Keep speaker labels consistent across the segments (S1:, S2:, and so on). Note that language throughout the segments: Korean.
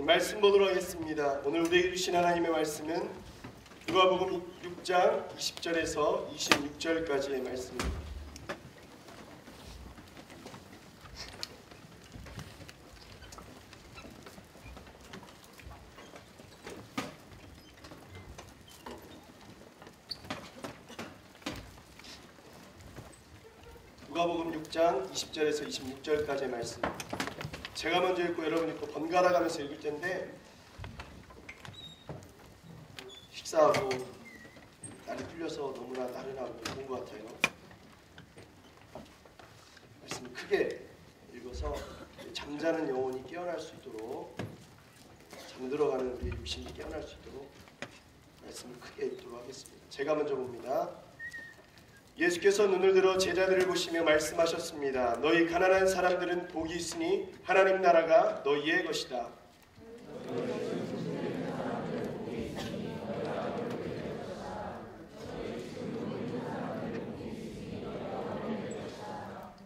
S1: 말씀 보도록 하겠습니다. 오늘 우리에게 주신 하나님의 말씀은 누가복음 6장 20절에서 26절까지의 말씀입니다. 누가복음 6장 20절에서 26절까지의 말씀. 제가 먼저 읽고 여러분이 또 번갈아 가면서 읽을 텐데 식사하고 날이 풀려서 너무나 나른하고 좋은 것 같아요. 말씀을 크게 읽어서 잠자는 영혼이 깨어날 수 있도록, 잠들어가는 우리의 육신이 깨어날 수 있도록 말씀을 크게 읽도록 하겠습니다. 제가 먼저 봅니다. 예수께서 눈을 들어 제자들을 보시며 말씀하셨습니다. 너희 가난한 사람들은 복이 있으니 하나님 나라가 너희의 것이다.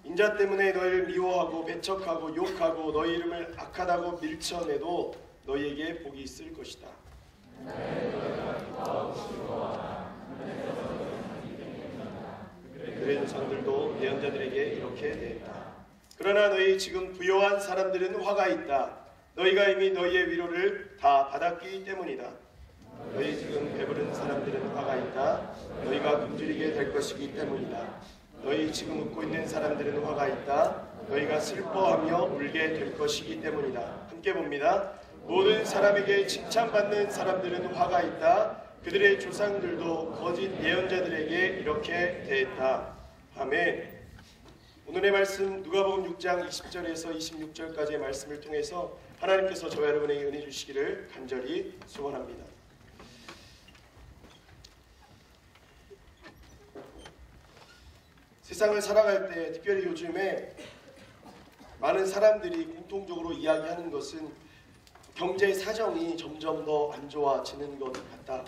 S1: 인자 때문에 너희를 미워하고 배척하고 욕하고 너희 이름을 악하다고 밀쳐내도 너희에게 복이 있을 것이다. 그의 조상들도 예언자들에게 이렇게 대했다. 그러나 너희 지금 부요한 사람들은 화가 있다. 너희가 이미 너희의 위로를 다 받았기 때문이다. 너희 지금 배부른 사람들은 화가 있다. 너희가 굶주리게 될 것이기 때문이다. 너희 지금 웃고 있는 사람들은 화가 있다. 너희가 슬퍼하며 울게 될 것이기 때문이다. 함께 봅니다. 모든 사람에게 칭찬받는 사람들은 화가 있다. 그들의 조상들도 거짓 예언자들에게 이렇게 대했다. 아멘. 오늘의 말씀 누가복음 6장 20절에서 26절까지의 말씀을 통해서 하나님께서 저와 여러분에게 은혜 주시기를 간절히 소원합니다. 세상을 살아갈 때, 특별히 요즘에 많은 사람들이 공통적으로 이야기하는 것은 경제 사정이 점점 더 안 좋아지는 것 같다.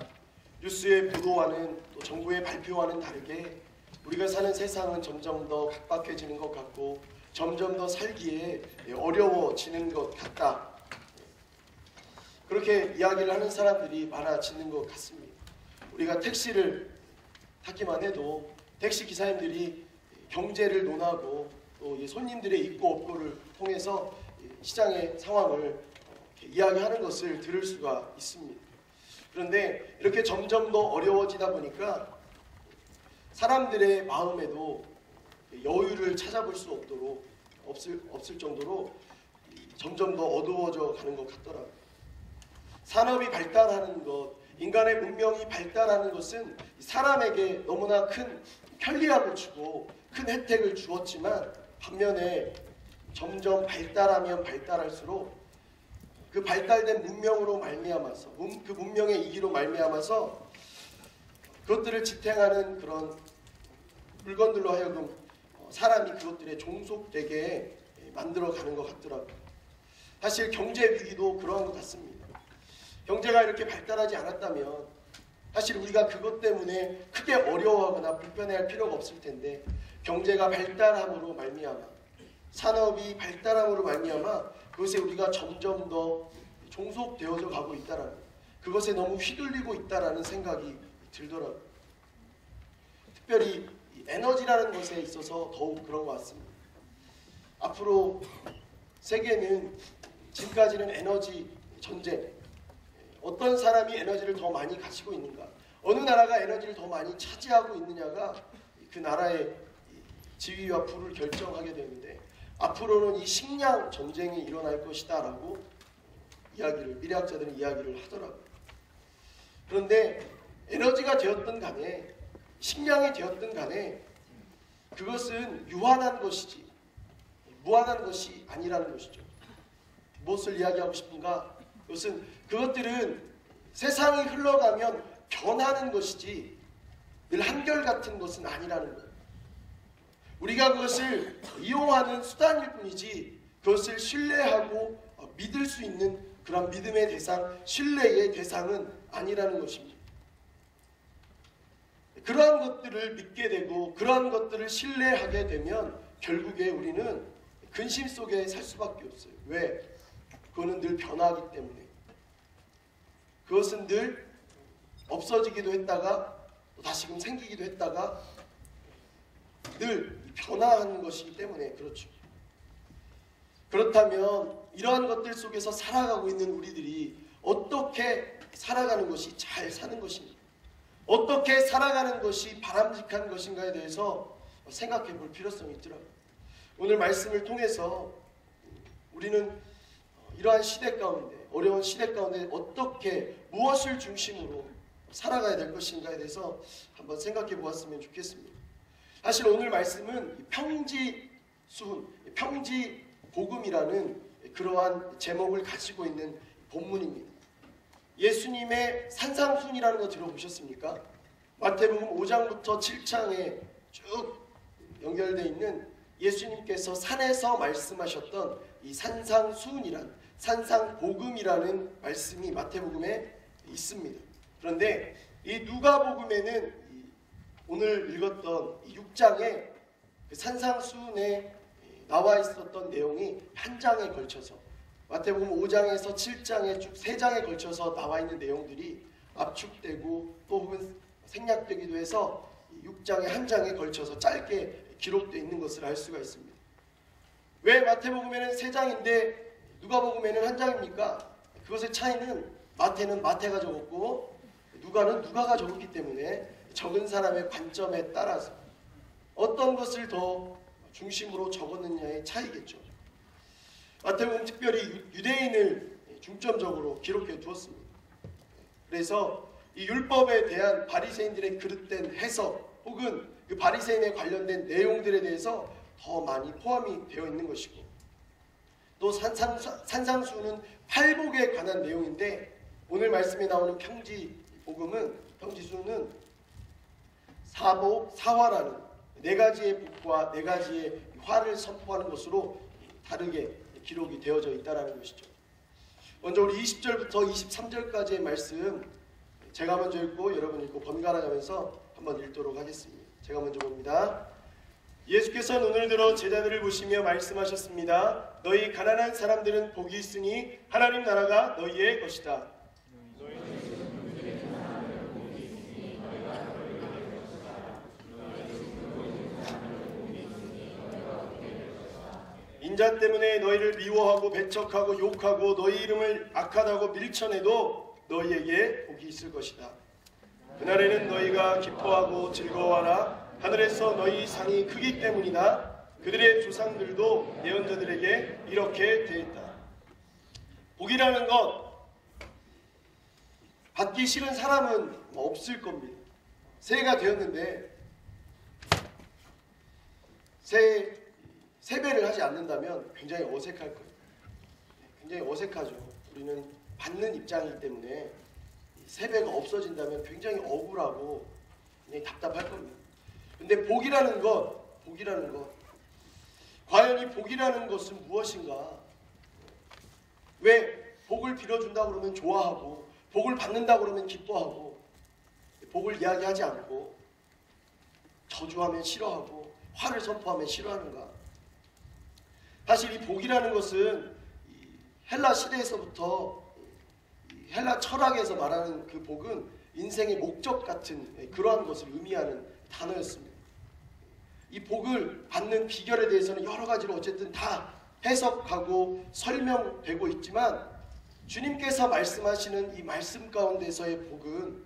S1: 뉴스의 보도와는 또 정부의 발표와는 다르게 우리가 사는 세상은 점점 더 각박해지는 것 같고 점점 더 살기에 어려워지는 것 같다. 그렇게 이야기를 하는 사람들이 많아지는 것 같습니다. 우리가 택시를 타기만 해도 택시 기사님들이 경제를 논하고 또 손님들의 있고 없고를 통해서 시장의 상황을 이야기하는 것을 들을 수가 있습니다. 그런데 이렇게 점점 더 어려워지다 보니까 사람들의 마음에도 여유를 찾아볼 수 없도록 없을 정도로 점점 더 어두워져 가는 것 같더라고요. 산업이 발달하는 것, 인간의 문명이 발달하는 것은 사람에게 너무나 큰 편리함을 주고 큰 혜택을 주었지만 반면에 점점 발달하면 발달할수록 그 발달된 문명으로 말미암아서 그 문명의 이기로 말미암아서 그것들을 지탱하는 그런 물건들로 하여금 사람이 그것들에 종속되게 만들어가는 것 같더라고요. 사실 경제 위기도 그러한 것 같습니다. 경제가 이렇게 발달하지 않았다면 사실 우리가 그것 때문에 크게 어려워하거나 불편해할 필요가 없을 텐데 경제가 발달함으로 말미암아 산업이 발달함으로 말미암아 그것에 우리가 점점 더 종속되어져 가고 있다라는, 그것에 너무 휘둘리고 있다라는 생각이 들더라고요. 특별히 에너지라는 것에 있어서 더욱 그런 것 같습니다. 앞으로 세계는 지금까지는 에너지 전쟁, 어떤 사람이 에너지를 더 많이 가지고 있는가, 어느 나라가 에너지를 더 많이 차지하고 있느냐가 그 나라의 지위와 부를 결정하게 되는데 앞으로는 이 식량 전쟁이 일어날 것이다 라고 미래학자들은 이야기를 하더라고요. 그런데 에너지가 되었든 간에 식량이 되었든 간에 그것은 유한한 것이지 무한한 것이 아니라는 것이죠. 무엇을 이야기하고 싶은가? 그것들은 세상이 흘러가면 변하는 것이지 늘 한결같은 것은 아니라는 거예요. 우리가 그것을 이용하는 수단일 뿐이지 그것을 신뢰하고 믿을 수 있는 그런 믿음의 대상, 신뢰의 대상은 아니라는 것입니다. 그러한 것들을 믿게 되고 그러한 것들을 신뢰하게 되면 결국에 우리는 근심 속에 살 수밖에 없어요. 왜? 그거는 늘 변화하기 때문에 그것은 늘 없어지기도 했다가 또 다시금 생기기도 했다가 늘 변화하는 것이기 때문에 그렇죠. 그렇다면 이러한 것들 속에서 살아가고 있는 우리들이 어떻게 살아가는 것이 잘 사는 것인가, 어떻게 살아가는 것이 바람직한 것인가에 대해서 생각해 볼 필요성이 있더라고요. 오늘 말씀을 통해서 우리는 이러한 시대 가운데, 어려운 시대 가운데 어떻게 무엇을 중심으로 살아가야 될 것인가에 대해서 한번 생각해 보았으면 좋겠습니다. 사실 오늘 말씀은 평지순, 평지복음이라는 그러한 제목을 가지고 있는 본문입니다. 예수님의 산상순이라는 거 들어보셨습니까? 마태복음 5장부터 7장에 쭉 연결되어 있는 예수님께서 산에서 말씀하셨던 이 산상복음이라는 말씀이 마태복음에 있습니다. 그런데 이 누가복음에는 오늘 읽었던 6장에 그 산상순에 나와 있었던 내용이 한 장에 걸쳐서, 마태복음 5장에서 7장에 쭉 3장에 걸쳐서 나와 있는 내용들이 압축되고 또 혹은 생략되기도 해서 6장의 한 장에 걸쳐서 짧게 기록되어 있는 것을 알 수가 있습니다. 왜 마태복음에는 3장인데 누가복음에는 한 장입니까? 그것의 차이는 마태는 마태가 적었고 누가는 누가가 적었기 때문에 적은 사람의 관점에 따라서 어떤 것을 더 중심으로 적었느냐의 차이겠죠. 마태복음 특별히 유대인을 중점적으로 기록해 두었습니다. 그래서 이 율법에 대한 바리새인들의 그릇된 해석 혹은 그 바리새인에 관련된 내용들에 대해서 더 많이 포함이 되어 있는 것이고, 또 산상수는 팔복에 관한 내용인데 오늘 말씀에 나오는 평지수는 사복, 사화라는 4가지의 복과 4가지의 화를 선포하는 것으로 다르게 기록이 되어져 있다는 것이죠. 먼저 우리 20절부터 23절까지의 말씀 제가 먼저 읽고 여러분 읽고 번갈아 가면서 한번 읽도록 하겠습니다. 제가 먼저 봅니다. 예수께서 눈을 들어 제자들을 보시며 말씀하셨습니다. 너희 가난한 사람들은 복이 있으니 하나님 나라가 너희의 것이다. 인자 때문에 너희를 미워하고 배척하고 욕하고 너희 이름을 악하다고 밀쳐내도 너희에게 복이 있을 것이다. 그날에는 너희가 기뻐하고 즐거워하라. 하늘에서 너희 상이 크기 때문이다. 그들의 조상들도 예언자들에게 이렇게 대했다. 복이라는 것, 받기 싫은 사람은 없을 겁니다. 새해가 되었는데 세배를 하지 않는다면 굉장히 어색할 거예요. 굉장히 어색하죠. 우리는 받는 입장이기 때문에 세배가 없어진다면 굉장히 억울하고 굉장히 답답할 겁니다. 근데 복이라는 것, 과연 이 복이라는 것은 무엇인가? 왜 복을 빌어준다고 그러면 좋아하고 복을 받는다고 그러면 기뻐하고 복을 이야기하지 않고 저주하면 싫어하고 화를 선포하면 싫어하는가? 사실 이 복이라는 것은 헬라 시대에서부터 헬라 철학에서 말하는 그 복은 인생의 목적 같은 그러한 것을 의미하는 단어였습니다. 이 복을 받는 비결에 대해서는 여러 가지로 어쨌든 다 해석하고 설명되고 있지만 주님께서 말씀하시는 이 말씀 가운데서의 복은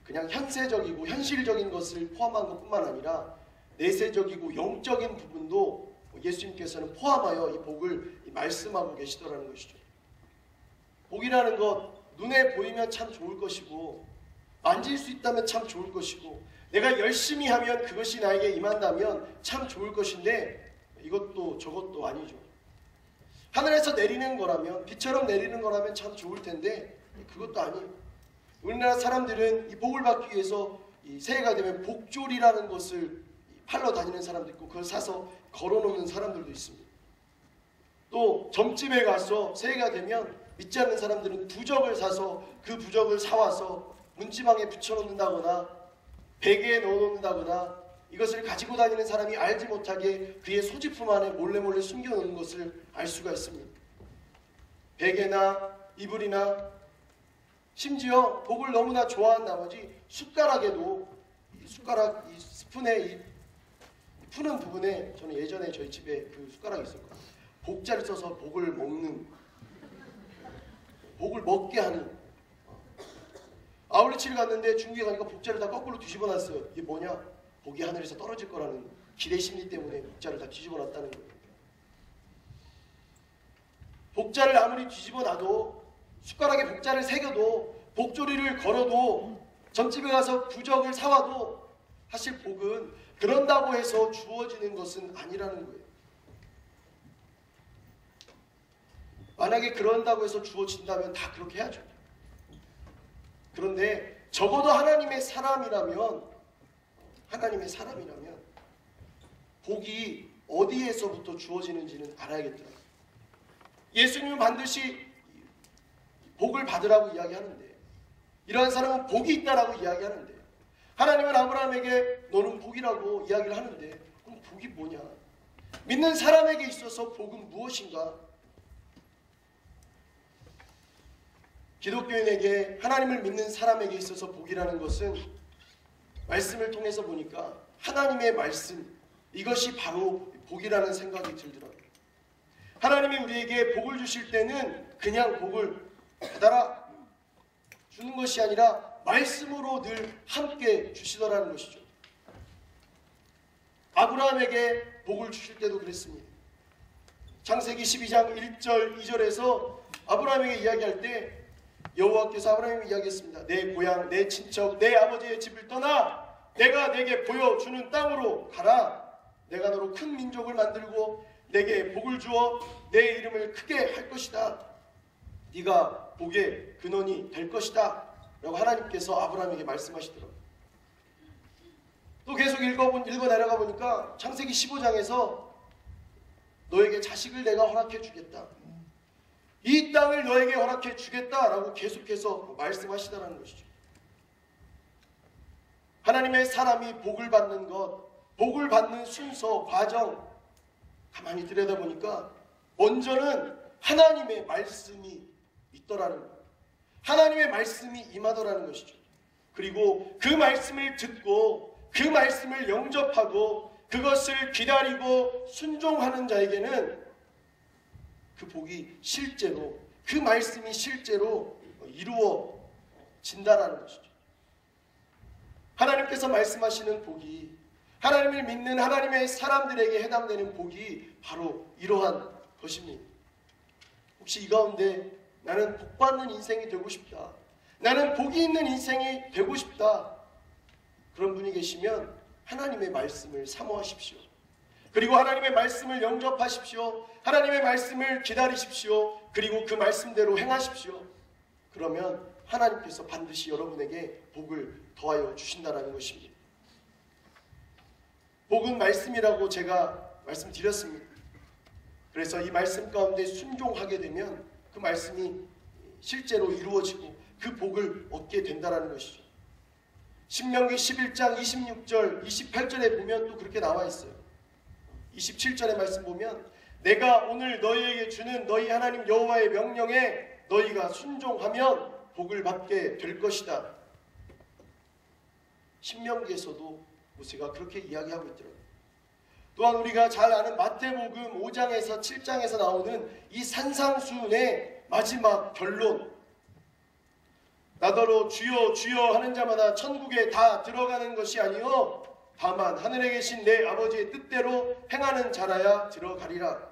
S1: 그냥 현세적이고 현실적인 것을 포함한 것뿐만 아니라 내세적이고 영적인 부분도 예수님께서는 포함하여 이 복을 말씀하고 계시더라는 것이죠. 복이라는 것, 눈에 보이면 참 좋을 것이고 만질 수 있다면 참 좋을 것이고 내가 열심히 하면 그것이 나에게 임한다면 참 좋을 것인데 이것도 저것도 아니죠. 하늘에서 내리는 거라면, 비처럼 내리는 거라면 참 좋을 텐데 그것도 아니에요. 우리나라 사람들은 이 복을 받기 위해서 이 새해가 되면 복졸이라는 것을 팔러 다니는 사람도 있고 그걸 사서 걸어놓는 사람들도 있습니다. 또 점집에 가서 새해가 되면 믿지 않는 사람들은 부적을 사서 그 부적을 사와서 문지방에 붙여놓는다거나 베개에 넣어놓는다거나 이것을 가지고 다니는 사람이 알지 못하게 그의 소지품 안에 몰래 숨겨놓는 것을 알 수가 있습니다. 베개나 이불이나 심지어 복을 너무나 좋아한 나머지 숟가락에도 이 숟가락 이 스푼에 이 푸는 부분에 저는 예전에 저희 집에 그 숟가락이 있었거든요. 복자를 써서 복을 먹는, 복을 먹게 하는. 아울렛을 갔는데 중국에 가니까 복자를 다 거꾸로 뒤집어 놨어요. 이게 뭐냐? 복이 하늘에서 떨어질 거라는 기대 심리 때문에 복자를 다 뒤집어 놨다는 거예요. 복자를 아무리 뒤집어 놔도, 숟가락에 복자를 새겨도, 복조리를 걸어도, 점집에 가서 부적을 사와도 사실 복은 그런다고 해서 주어지는 것은 아니라는 거예요. 만약에 그런다고 해서 주어진다면 다 그렇게 해야죠. 그런데 적어도 하나님의 사람이라면 복이 어디에서부터 주어지는지는 알아야겠더라고요. 예수님은 반드시 복을 받으라고 이야기하는데, 이러한 사람은 복이 있다라고 이야기하는데, 하나님은 아브라함에게 너는 복이라고 이야기를 하는데, 그럼 복이 뭐냐? 믿는 사람에게 있어서 복은 무엇인가? 기독교인에게, 하나님을 믿는 사람에게 있어서 복이라는 것은 말씀을 통해서 보니까 하나님의 말씀, 이것이 바로 복이라는 생각이 들더라고요. 하나님이 우리에게 복을 주실 때는 그냥 복을 받아라 주는 것이 아니라 말씀으로 늘 함께 주시더라는 것이죠. 아브라함에게 복을 주실 때도 그랬습니다. 창세기 12장 1절 2절에서 아브라함에게 이야기할 때 여호와께서 아브라함에게 이야기했습니다. 내 고향, 내 친척, 내 아버지의 집을 떠나 내가 내게 보여주는 땅으로 가라. 내가 너로 큰 민족을 만들고 내게 복을 주어 내 이름을 크게 할 것이다. 네가 복의 근원이 될 것이다 라고 하나님께서 아브라함에게 말씀하시더라고요. 또 계속 읽어 내려가 보니까 창세기 15장에서 너에게 자식을 내가 허락해 주겠다, 이 땅을 너에게 허락해 주겠다라고 계속해서 말씀하시다라는 것이죠. 하나님의 사람이 복을 받는 것, 복을 받는 순서, 과정 가만히 들여다보니까 먼저는 하나님의 말씀이 있더라는 것, 하나님의 말씀이 임하더라는 것이죠. 그리고 그 말씀을 듣고 그 말씀을 영접하고 그것을 기다리고 순종하는 자에게는 그 복이 실제로, 그 말씀이 실제로 이루어진다라는 것이죠. 하나님께서 말씀하시는 복이, 하나님을 믿는 하나님의 사람들에게 해당되는 복이 바로 이러한 것입니다. 혹시 이 가운데 나는 복받는 인생이 되고 싶다, 나는 복이 있는 인생이 되고 싶다, 그런 분이 계시면 하나님의 말씀을 사모하십시오. 그리고 하나님의 말씀을 영접하십시오. 하나님의 말씀을 기다리십시오. 그리고 그 말씀대로 행하십시오. 그러면 하나님께서 반드시 여러분에게 복을 더하여 주신다는 것입니다. 복은 말씀이라고 제가 말씀드렸습니다. 그래서 이 말씀 가운데 순종하게 되면 그 말씀이 실제로 이루어지고 그 복을 얻게 된다는 것이죠. 신명기 11장 26절 28절에 보면 또 그렇게 나와 있어요. 27절의 말씀 보면 내가 오늘 너희에게 주는 너희 하나님 여호와의 명령에 너희가 순종하면 복을 받게 될 것이다. 신명기에서도 모세가 그렇게 이야기하고 있더라고요. 또한 우리가 잘 아는 마태복음 5장에서 7장에서 나오는 이 산상수훈의 마지막 결론, 나더러 주여 주여 하는 자마다 천국에 다 들어가는 것이 아니요 다만 하늘에 계신 내 아버지의 뜻대로 행하는 자라야 들어가리라.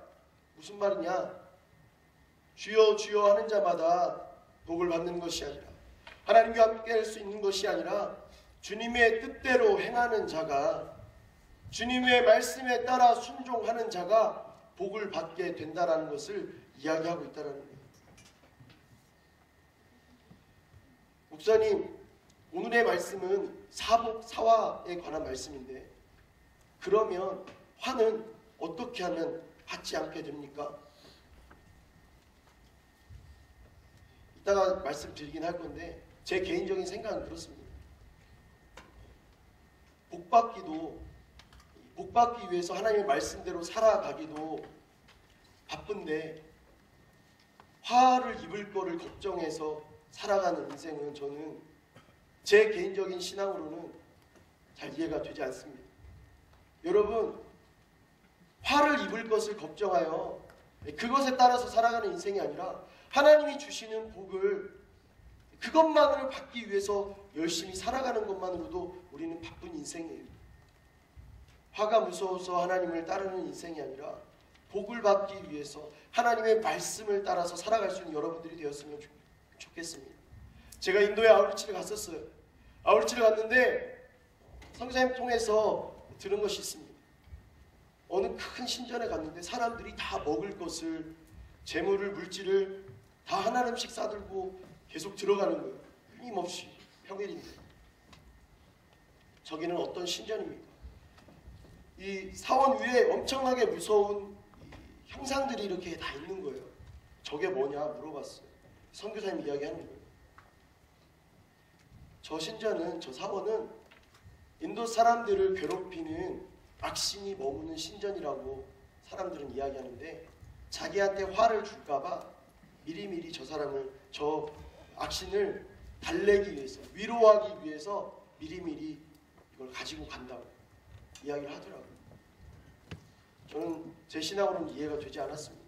S1: 무슨 말이냐? 주여 주여 하는 자마다 복을 받는 것이 아니라, 하나님과 함께 할 수 있는 것이 아니라 주님의 뜻대로 행하는 자가, 주님의 말씀에 따라 순종하는 자가 복을 받게 된다는 것을 이야기하고 있다는 거예요. 목사님, 오늘의 말씀은 사복, 사화에 관한 말씀인데 그러면 화는 어떻게 하면 받지 않게 됩니까? 이따가 말씀드리긴 할 건데 제 개인적인 생각은 그렇습니다. 복받기 위해서 하나님의 말씀대로 살아가기도 바쁜데 화를 입을 거를 걱정해서 살아가는 인생은 저는 제 개인적인 신앙으로는 잘 이해가 되지 않습니다. 여러분, 화를 입을 것을 걱정하여 그것에 따라서 살아가는 인생이 아니라 하나님이 주시는 복을 그것만을 받기 위해서 열심히 살아가는 것만으로도 우리는 바쁜 인생이에요. 화가 무서워서 하나님을 따르는 인생이 아니라 복을 받기 위해서 하나님의 말씀을 따라서 살아갈 수 있는 여러분들이 되었으면 좋겠습니다. 제가 인도에 아우리치를 갔었어요. 아우리치를 갔는데 선교사님 통해서 들은 것이 있습니다. 어느 큰 신전에 갔는데 사람들이 다 먹을 것을, 재물을, 물질을 다 한 알음씩 싸들고 계속 들어가는 거예요. 끊임없이 평일인데. 저기는 어떤 신전입니까? 이 사원 위에 엄청나게 무서운 형상들이 이렇게 다 있는 거예요. 저게 뭐냐 물어봤어요. 선교사님 이야기하는 거예요. 저 신전은, 저 사원은 인도 사람들을 괴롭히는 악신이 머무는 신전이라고 사람들은 이야기하는데, 자기한테 화를 줄까봐 미리미리 저 사람을, 저 악신을 달래기 위해서, 위로하기 위해서 미리미리 이걸 가지고 간다고 이야기를 하더라고요. 저는 제 신앙으로는 이해가 되지 않았습니다.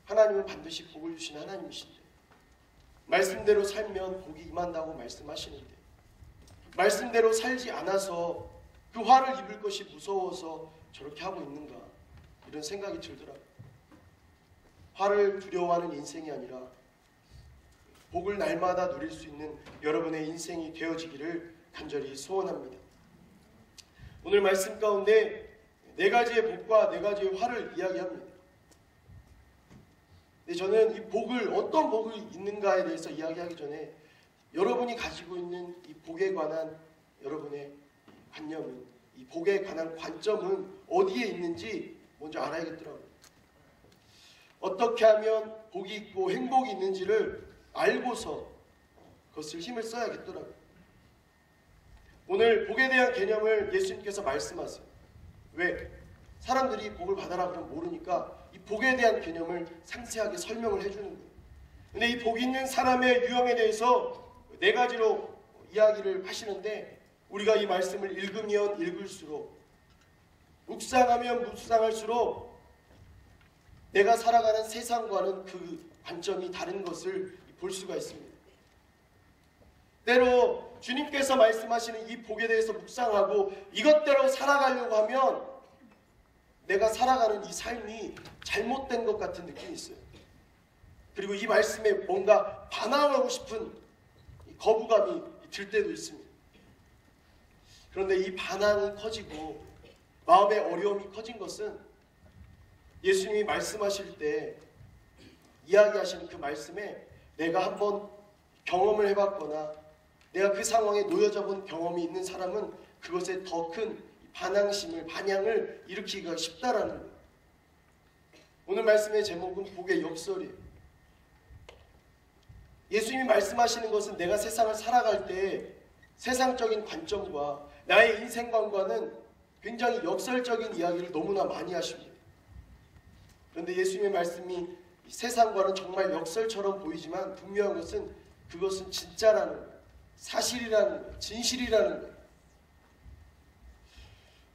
S1: 하나님은 반드시 복을 주시는 하나님이신데, 말씀대로 살면 복이 임한다고 말씀하시는데, 말씀대로 살지 않아서 그 화를 입을 것이 무서워서 저렇게 하고 있는가, 이런 생각이 들더라고요. 화를 두려워하는 인생이 아니라 복을 날마다 누릴 수 있는 여러분의 인생이 되어지기를 간절히 소원합니다. 오늘 말씀 가운데 네 가지의 복과 네 가지의 화를 이야기합니다. 근데 저는 이 복을, 어떤 복이 있는가에 대해서 이야기하기 전에 여러분이 가지고 있는 이 복에 관한 여러분의 관념은, 이 복에 관한 관점은 어디에 있는지 먼저 알아야겠더라고요. 어떻게 하면 복이 있고 행복이 있는지를 알고서 그것을 힘을 써야겠더라고요. 오늘 복에 대한 개념을 예수님께서 말씀하세요. 왜? 사람들이 복을 받아라 그러면 모르니까 이 복에 대한 개념을 상세하게 설명을 해주는 거예요. 근데 이 복 있는 사람의 유형에 대해서 네 가지로 이야기를 하시는데, 우리가 이 말씀을 읽으면 읽을수록, 묵상하면 묵상할수록 내가 살아가는 세상과는 그 관점이 다른 것을 볼 수가 있습니다. 때로 주님께서 말씀하시는 이 복에 대해서 묵상하고 이것대로 살아가려고 하면 내가 살아가는 이 삶이 잘못된 것 같은 느낌이 있어요. 그리고 이 말씀에 뭔가 반항하고 싶은 거부감이 들 때도 있습니다. 그런데 이 반항이 커지고 마음의 어려움이 커진 것은 예수님이 말씀하실 때 이야기하시는 그 말씀에 내가 한번 경험을 해봤거나 내가 그 상황에 놓여져 본 경험이 있는 사람은 그것에 더 큰 반향을 일으키기가 쉽다라는 거예요. 오늘 말씀의 제목은 복의 역설이에요. 예수님이 말씀하시는 것은 내가 세상을 살아갈 때 세상적인 관점과 나의 인생관과는 굉장히 역설적인 이야기를 너무나 많이 하십니다. 그런데 예수님의 말씀이 세상과는 정말 역설처럼 보이지만 분명한 것은 그것은 진짜라는 거예요. 사실이라는 거예요. 진실이라는 거예요.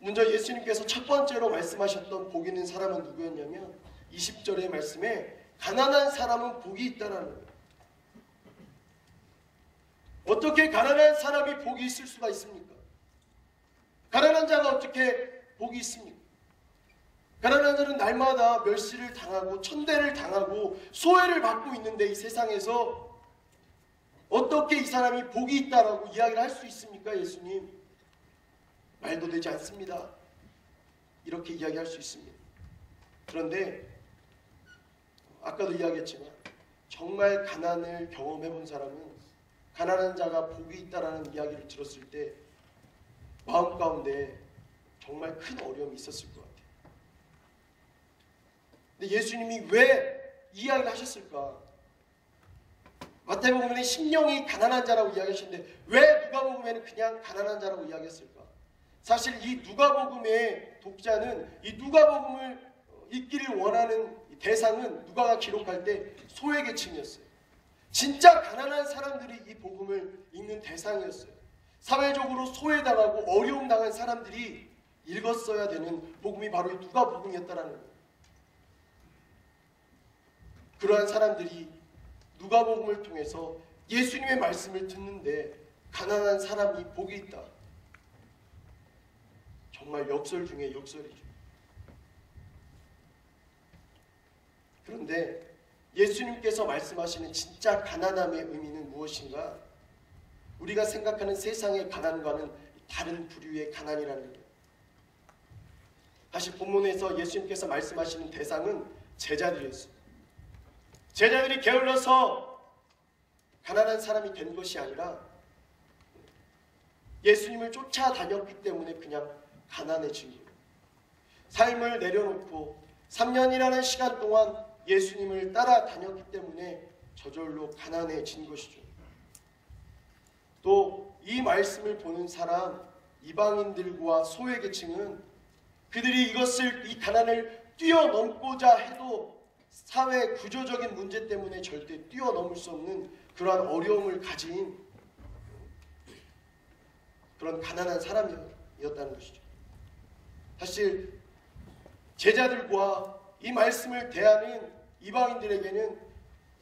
S1: 먼저 예수님께서 첫 번째로 말씀하셨던 복 있는 사람은 누구였냐면 20절의 말씀에 가난한 사람은 복이 있다라는 거예요. 어떻게 가난한 사람이 복이 있을 수가 있습니까? 가난한 자가 어떻게 복이 있습니까? 가난한 자는 날마다 멸시를 당하고 천대를 당하고 소외를 받고 있는데 이 세상에서 어떻게 이 사람이 복이 있다라고 이야기를 할 수 있습니까? 예수님, 말도 되지 않습니다. 이렇게 이야기할 수 있습니다. 그런데 아까도 이야기했지만 정말 가난을 경험해 본 사람은 가난한 자가 복이 있다라는 이야기를 들었을 때 마음 가운데 정말 큰 어려움이 있었을 것 같아요. 근데 예수님이 왜 이 이야기를 하셨을까? 마태복음에 심령이 가난한 자라고 이야기하시는데 왜 누가복음에는 그냥 가난한 자라고 이야기했을까? 사실 이 누가복음의 독자는 이 누가복음을 있기를 원하는 대상은 누가가 기록할 때 소외계층이었어요. 진짜 가난한 사람들이 이 복음을 읽는 대상이었어요. 사회적으로 소외당하고 어려움 당한 사람들이 읽었어야 되는 복음이 바로 이 누가복음이었다라는 거예요. 그러한 사람들이 누가복음을 통해서 예수님의 말씀을 듣는데 가난한 사람이 복이 있다. 정말 역설 중에 역설이죠. 그런데 예수님께서 말씀하시는 진짜 가난함의 의미는 무엇인가? 우리가 생각하는 세상의 가난과는 다른 부류의 가난이라는 거예요. 다시 본문에서 예수님께서 말씀하시는 대상은 제자들이었어요. 제자들이 게을러서 가난한 사람이 된 것이 아니라 예수님을 쫓아다녔기 때문에 그냥 가난해진 거예요. 삶을 내려놓고 3년이라는 시간 동안 예수님을 따라다녔기 때문에 저절로 가난해진 것이죠. 또 이 말씀을 보는 사람, 이방인들과 소외계층은 그들이 이 가난을 뛰어넘고자 해도 사회 구조적인 문제 때문에 절대 뛰어넘을 수 없는 그러한 어려움을 가진 그런 가난한 사람이었다는 것이죠. 사실 제자들과 이 말씀을 대하는 이방인들에게는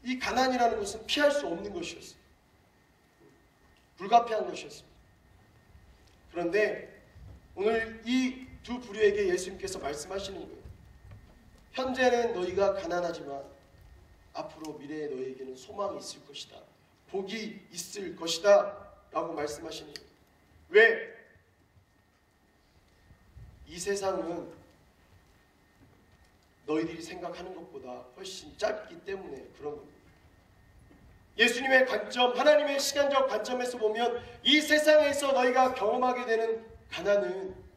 S1: 이 가난이라는 것은 피할 수 없는 것이었어요. 불가피한 것이었습니다. 그런데 오늘 이 두 부류에게 예수님께서 말씀하시는 거예요. 현재는 너희가 가난하지만 앞으로 미래에 너희에게는 소망이 있을 것이다. 복이 있을 것이다. 라고 말씀하시는 거예요. 왜? 이 세상은 너희들이 생각하는 것보다 훨씬 짧기 때문에 그런 겁니다. 예수님의 관점, 하나님의 시간적 관점에서 보면 이 세상에서 너희가 경험하게 되는 가난은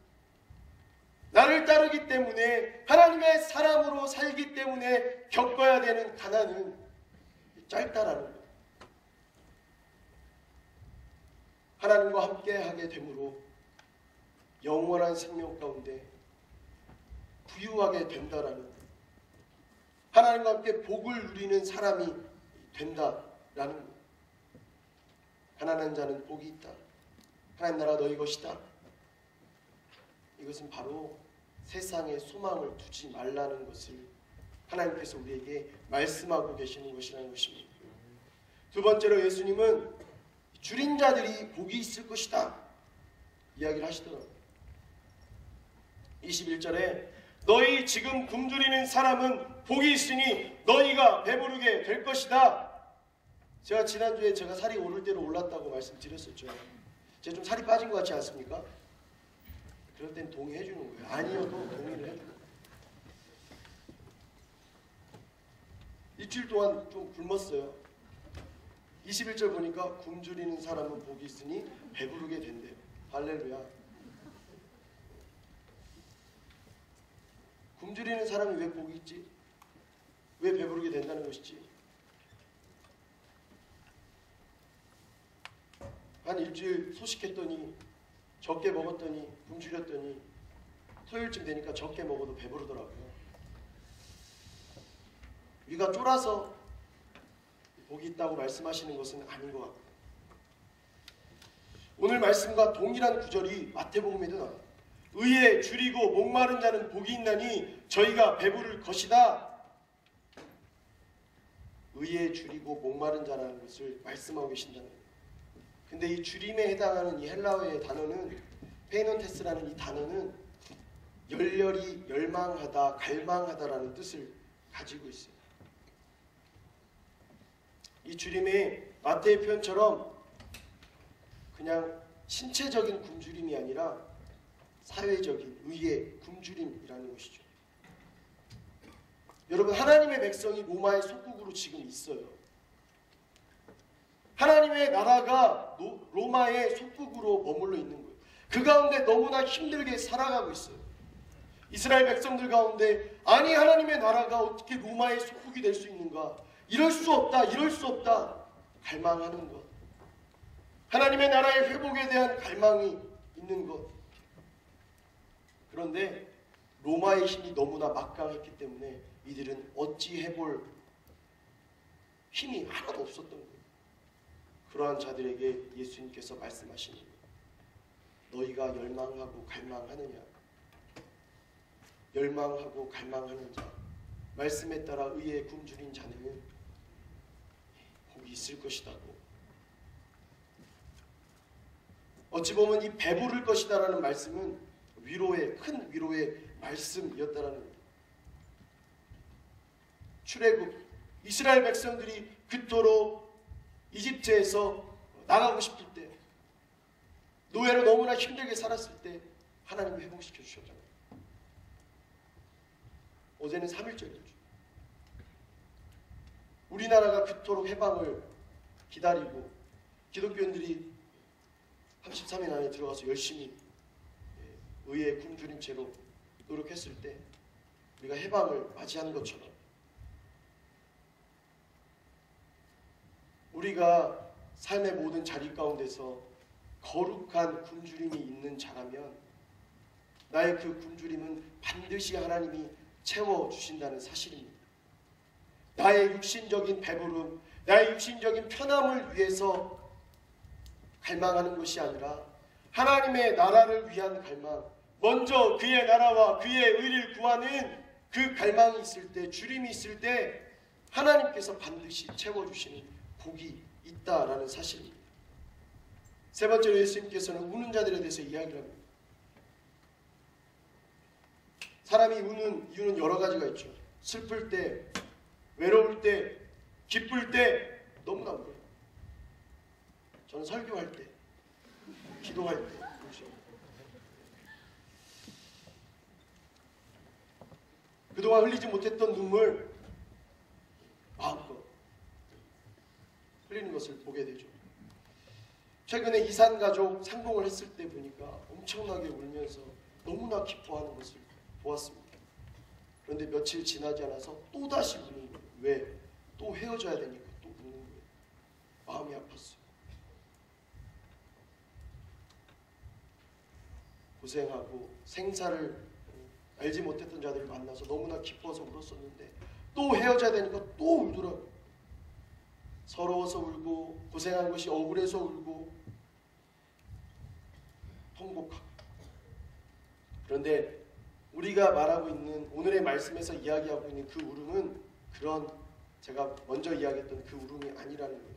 S1: 나를 따르기 때문에 하나님의 사람으로 살기 때문에 겪어야 되는 가난은 짧다라는 거예요. 하나님과 함께하게 되므로 영원한 생명 가운데 부유하게 된다라는 거예요. 하나님과 함께 복을 누리는 사람이 된다라는 거예요. 가난한 자는 복이 있다. 하나님 나라 너희 것이다. 이것은 바로 세상에 소망을 두지 말라는 것을 하나님께서 우리에게 말씀하고 계시는 것이라는 것입니다. 두 번째로 예수님은 줄인 자들이 복이 있을 것이다 이야기를 하시더라고요. 21절에 너희 지금 굶주리는 사람은 복이 있으니 너희가 배부르게 될 것이다. 제가 지난주에 제가 살이 오를 대로 올랐다고 말씀드렸었죠. 제가 좀 살이 빠진 것 같지 않습니까? 그럴 땐 동의해 주는 거예요. 아니어도 동의를 해주는 거예요. 일주일 동안 좀 굶었어요. 21절 보니까 굶주리는 사람은 복이 있으니 배부르게 된대요. 할렐루야. 굶주리는 사람이 왜 복이 있지? 왜 배부르게 된다는 것이지? 한 일주일 소식했더니 적게 먹었더니 굶주렸더니 토요일쯤 되니까 적게 먹어도 배부르더라고요. 우리가 쫄아서 복이 있다고 말씀하시는 것은 아닌 것 같고요. 오늘 말씀과 동일한 구절이 마태복음에도 나와요. 의에 줄이고 목마른 자는 복이 있나니 저희가 배부를 것이다. 의에 줄이고 목마른 자라는 것을 말씀하고 계신다는 거예요. 근데 이 줄임에 해당하는 이 헬라어의 단어는 페이논테스라는 이 단어는 열렬히 열망하다, 갈망하다라는 뜻을 가지고 있어요. 이 줄임이 마태의 표현처럼 그냥 신체적인 굶주림이 아니라 사회적인 의의 굶주림이라는 것이죠. 여러분, 하나님의 백성이 로마의 속국으로 지금 있어요. 하나님의 나라가 로마의 속국으로 머물러 있는 거예요. 그 가운데 너무나 힘들게 살아가고 있어요. 이스라엘 백성들 가운데 아니 하나님의 나라가 어떻게 로마의 속국이 될 수 있는가? 이럴 수 없다. 이럴 수 없다. 갈망하는 것. 하나님의 나라의 회복에 대한 갈망이 있는 것. 그런데 로마의 힘이 너무나 막강했기 때문에 이들은 어찌 해볼 힘이 하나도 없었던 거예요. 그러한 자들에게 예수님께서 말씀하시는 거예요. 너희가 열망하고 갈망하느냐? 열망하고 갈망하는 자, 말씀에 따라 의에 굶주린 자는 복이 있을 것이다고. 어찌 보면 이 배부를 것이다라는 말씀은 위로의, 큰 위로의 말씀이었다라는 거예요. 출애굽, 이스라엘 백성들이 그토록 이집트에서 나가고 싶을 때, 노예로 너무나 힘들게 살았을 때 하나님이 회복시켜 주셨잖아요. 어제는 3.1절이죠. 우리나라가 그토록 해방을 기다리고 기독교인들이 33일 안에 들어가서 열심히 의에 굶주린 채로 노력했을 때 우리가 해방을 맞이하는 것처럼 우리가 삶의 모든 자리 가운데서 거룩한 굶주림이 있는 자라면 나의 그 굶주림은 반드시 하나님이 채워주신다는 사실입니다. 나의 육신적인 배부름, 나의 육신적인 편함을 위해서 갈망하는 것이 아니라 하나님의 나라를 위한 갈망, 먼저 그의 나라와 그의 의를 구하는 그 갈망이 있을 때, 주림이 있을 때 하나님께서 반드시 채워주시는 복이 있다라는 사실입니다. 세 번째로 예수님께서는 우는 자들에 대해서 이야기를 합니다. 사람이 우는 이유는 여러 가지가 있죠. 슬플 때, 외로울 때, 기쁠 때 너무나 울어요. 저는 설교할 때, 기도할 때 울죠. 그동안 흘리지 못했던 눈물 마음껏 흘리는 것을 보게 되죠. 최근에 이산가족 상봉을 했을 때 보니까 엄청나게 울면서 너무나 기뻐하는 것을 보았습니다. 그런데 며칠 지나지 않아서 또다시 우는 거예요. 왜? 또 헤어져야 되니까 또 우는 거예요. 마음이 아팠어요. 고생하고 생사를 알지 못했던 자들을 만나서 너무나 기뻐서 울었었는데 또 헤어져야 되니까 또 울더라고요. 서러워서 울고 고생한 것이 억울해서 울고 통곡하고. 그런데 우리가 말하고 있는 오늘의 말씀에서 이야기하고 있는 그 울음은 그런 제가 먼저 이야기했던 그 울음이 아니라는 거예요.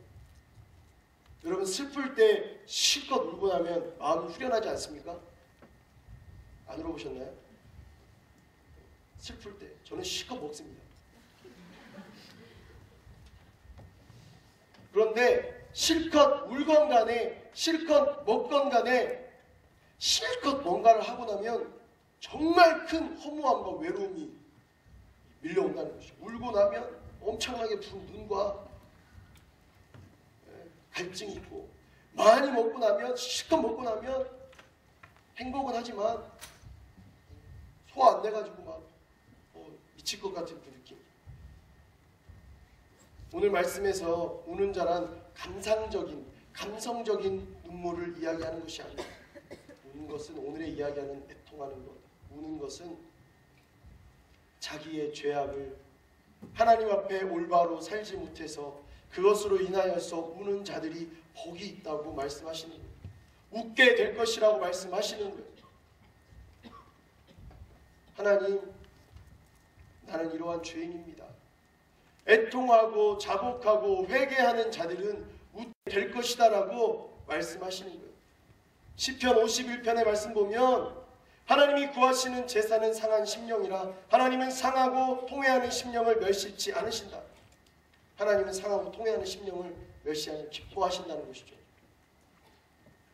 S1: 여러분 슬플 때 실컷 울고 나면 마음이 후련하지 않습니까? 안 울어보셨나요? 슬플 때 저는 실컷 먹습니다. 그런데 실컷 울건 간에 실컷 먹건 간에 실컷 뭔가를 하고 나면 정말 큰 허무함과 외로움이 밀려온다는 것이죠. 울고 나면 엄청나게 부은 눈과 갈증이 있고, 많이 먹고 나면 실컷 먹고 나면 행복은 하지만 소화 안 돼가지고 막 미칠 것 같은 그 느낌. 오늘 말씀에서 우는 자란 감성적인 눈물을 이야기하는 것이 아니라 우는 것은 오늘의 이야기하는 애통하는 것, 우는 것은 자기의 죄악을 하나님 앞에 올바로 살지 못해서 그것으로 인하여서 우는 자들이 복이 있다고 말씀하시는 거예요. 웃게 될 것이라고 말씀하시는 거예요. 하나님, 나는 이러한 죄인입니다. 애통하고 자복하고 회개하는 자들은 웃게 될 것이다 라고 말씀하시는 거예요. 시편 51편의 말씀 보면 하나님이 구하시는 제사는 상한 심령이라 하나님은 상하고 통회하는 심령을 멸시치 않으신다. 하나님은 상하고 통회하는 심령을 멸시하는 기뻐하신다는 것이죠.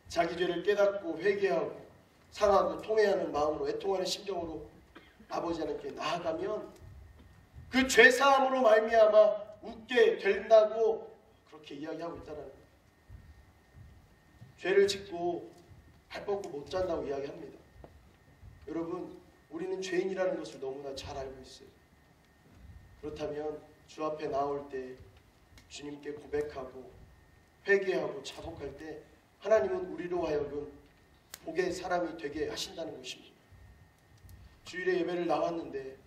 S1: 자기 죄를 깨닫고 회개하고 상하고 통회하는 마음으로 애통하는 심정으로 아버지 하나님께 나아가면 그 죄사함으로 말미암아 웃게 된다고 그렇게 이야기하고 있다는 거예요. 죄를 짓고 발 뻗고 못 잔다고 이야기합니다. 여러분, 우리는 죄인이라는 것을 너무나 잘 알고 있어요. 그렇다면 주 앞에 나올 때 주님께 고백하고 회개하고 자복할 때 하나님은 우리로 하여금 복의 사람이 되게 하신다는 것입니다. 주일에 예배를 나왔는데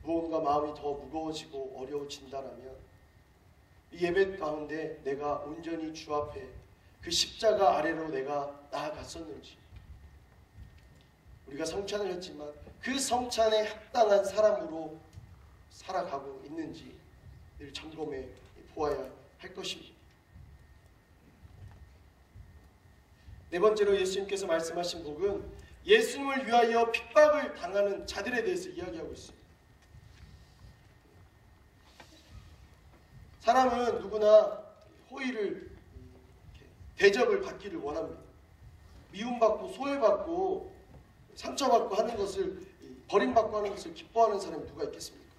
S1: 무언가 마음이 더 무거워지고 어려워진다라면 이 예배 가운데 내가 온전히 주 앞에 그 십자가 아래로 내가 나아갔었는지, 우리가 성찬을 했지만 그 성찬에 합당한 사람으로 살아가고 있는지 늘 점검해 보아야 할 것입니다. 네 번째로 예수님께서 말씀하신 복은 예수님을 위하여 핍박을 당하는 자들에 대해서 이야기하고 있습니다. 사람은 누구나 호의를, 대접을 받기를 원합니다. 미움받고 소외받고 상처받고 하는 것을, 버림받고 하는 것을 기뻐하는 사람이 누가 있겠습니까?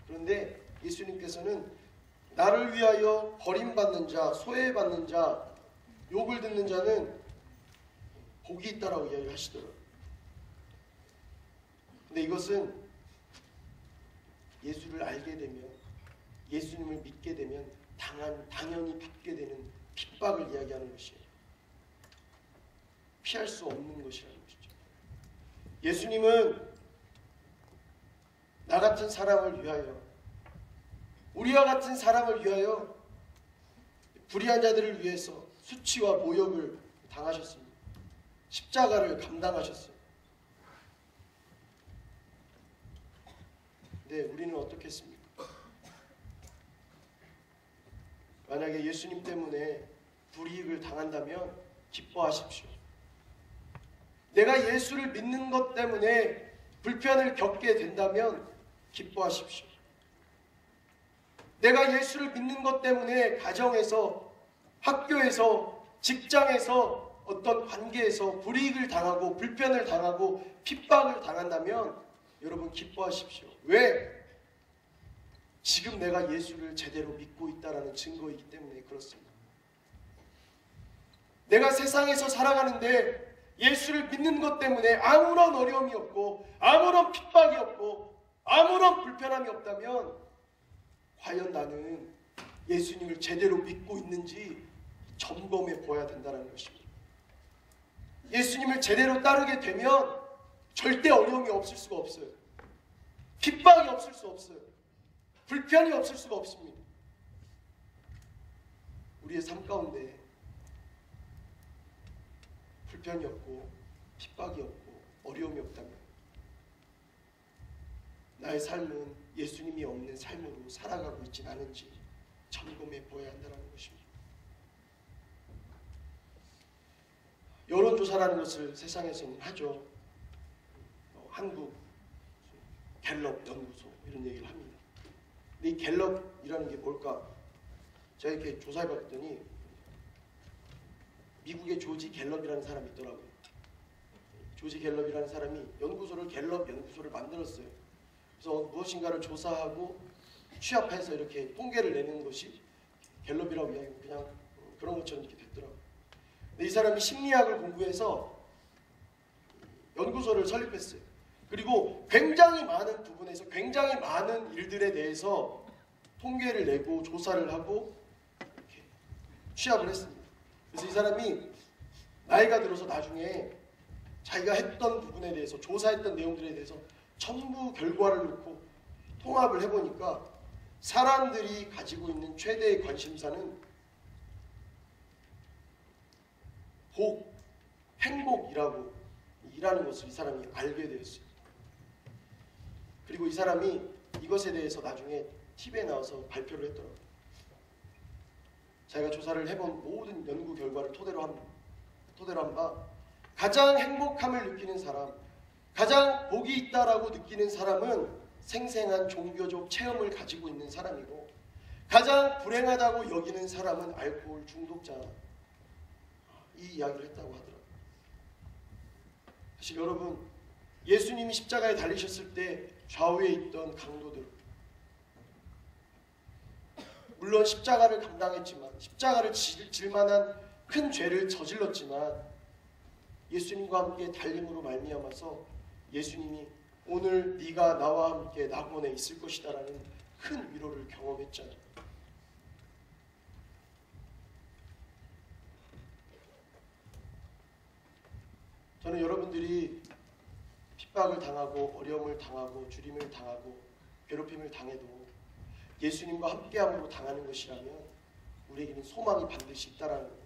S1: 그런데 예수님께서는 나를 위하여 버림받는 자, 소외받는 자, 욕을 듣는 자는 복이 있다라고 이야기를 하시더라고요. 근데 이것은 예수를 알게 되면, 예수님을 믿게 되면 당연히 받게 되는 핍박을 이야기하는 것이에요. 피할 수 없는 것이라는 것이죠. 예수님은 나 같은 사람을 위하여, 우리와 같은 사람을 위하여, 불의한 자들을 위해서 수치와 모욕을 당하셨습니다. 십자가를 감당하셨어요. 근데 우리는 어떻겠습니까? 만약에 예수님 때문에 불이익을 당한다면 기뻐하십시오. 내가 예수를 믿는 것 때문에 불편을 겪게 된다면 기뻐하십시오. 내가 예수를 믿는 것 때문에 가정에서, 학교에서, 직장에서, 어떤 관계에서 불이익을 당하고 불편을 당하고 핍박을 당한다면 여러분 기뻐하십시오. 왜? 지금 내가 예수를 제대로 믿고 있다는 증거이기 때문에 그렇습니다. 내가 세상에서 살아가는데 예수를 믿는 것 때문에 아무런 어려움이 없고 아무런 핍박이 없고 아무런 불편함이 없다면 과연 나는 예수님을 제대로 믿고 있는지 점검해 보아야 된다는 것입니다. 예수님을 제대로 따르게 되면 절대 어려움이 없을 수가 없어요. 핍박이 없을 수 없어요. 불편이 없을 수가 없습니다. 우리의 삶 가운데 불편이 없고 핍박이 없고 어려움이 없다면 나의 삶은 예수님이 없는 삶으로 살아가고 있지 않은지 점검해 보아야 한다는 것입니다. 여론조사라는 것을 세상에서는 하죠. 한국 갤럽 연구소 이런 얘기를 합니다. 근데 이 갤럽이라는 게 뭘까? 제가 이렇게 조사해봤더니 미국의 조지 갤럽이라는 사람이 있더라고요. 조지 갤럽이라는 사람이 갤럽 연구소를 만들었어요. 그래서 무엇인가를 조사하고 취합해서 이렇게 통계를 내는 것이 갤럽이라고 이야기하고 그냥 그런 것처럼 이렇게 됐더라고요. 근데 이 사람이 심리학을 공부해서 연구소를 설립했어요. 그리고 굉장히 많은 부분에서 굉장히 많은 일들에 대해서 통계를 내고 조사를 하고 이렇게 취합을 했습니다. 그래서 이 사람이 나이가 들어서 나중에 자기가 했던 부분에 대해서 조사했던 내용들에 대해서 전부 결과를 놓고 통합을 해보니까 사람들이 가지고 있는 최대의 관심사는 복, 행복이라는 것을 이 사람이 알게 되었어요. 그리고 이 사람이 이것에 대해서 나중에 TV에 나와서 발표를 했더라고요. 자기가 조사를 해본 모든 연구 결과를 토대로 한 바 가장 행복함을 느끼는 사람, 가장 복이 있다라고 느끼는 사람은 생생한 종교적 체험을 가지고 있는 사람이고 가장 불행하다고 여기는 사람은 알코올 중독자, 이 이야기를 했다고 하더라고요. 사실 여러분, 예수님이 십자가에 달리셨을 때 좌우에 있던 강도들, 물론 십자가를 감당했지만 십자가를 질 만한 큰 죄를 저질렀지만 예수님과 함께 달림으로 말미암아서 예수님이 오늘 네가 나와 함께 낙원에 있을 것이다 라는 큰 위로를 경험했잖아요. 저는 여러분들이 핍박을 당하고 어려움을 당하고 주림을 당하고 괴롭힘을 당해도 예수님과 함께함으로 당하는 것이라면 우리에게는 소망이 반드시 있다라는 거,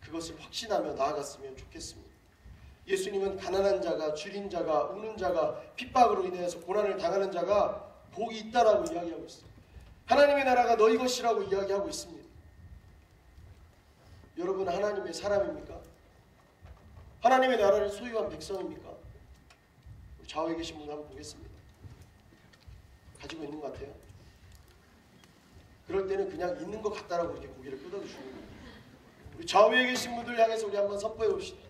S1: 그것을 확신하며 나아갔으면 좋겠습니다. 예수님은 가난한 자가, 줄인 자가, 우는 자가, 핍박으로 인해서 고난을 당하는 자가 복이 있다라고 이야기하고 있습니다. 하나님의 나라가 너희 것이라고 이야기하고 있습니다. 여러분, 하나님의 사람입니까? 하나님의 나라를 소유한 백성입니까? 좌우에 계신 분 한번 보겠습니다. 가지고 있는 것 같아요? 그럴 때는 그냥 있는 것 같다라고 이렇게 고개를 끄덕여주는 거예요. 우리 좌우에 계신 분들 향해서 우리 한번 선포해 봅시다.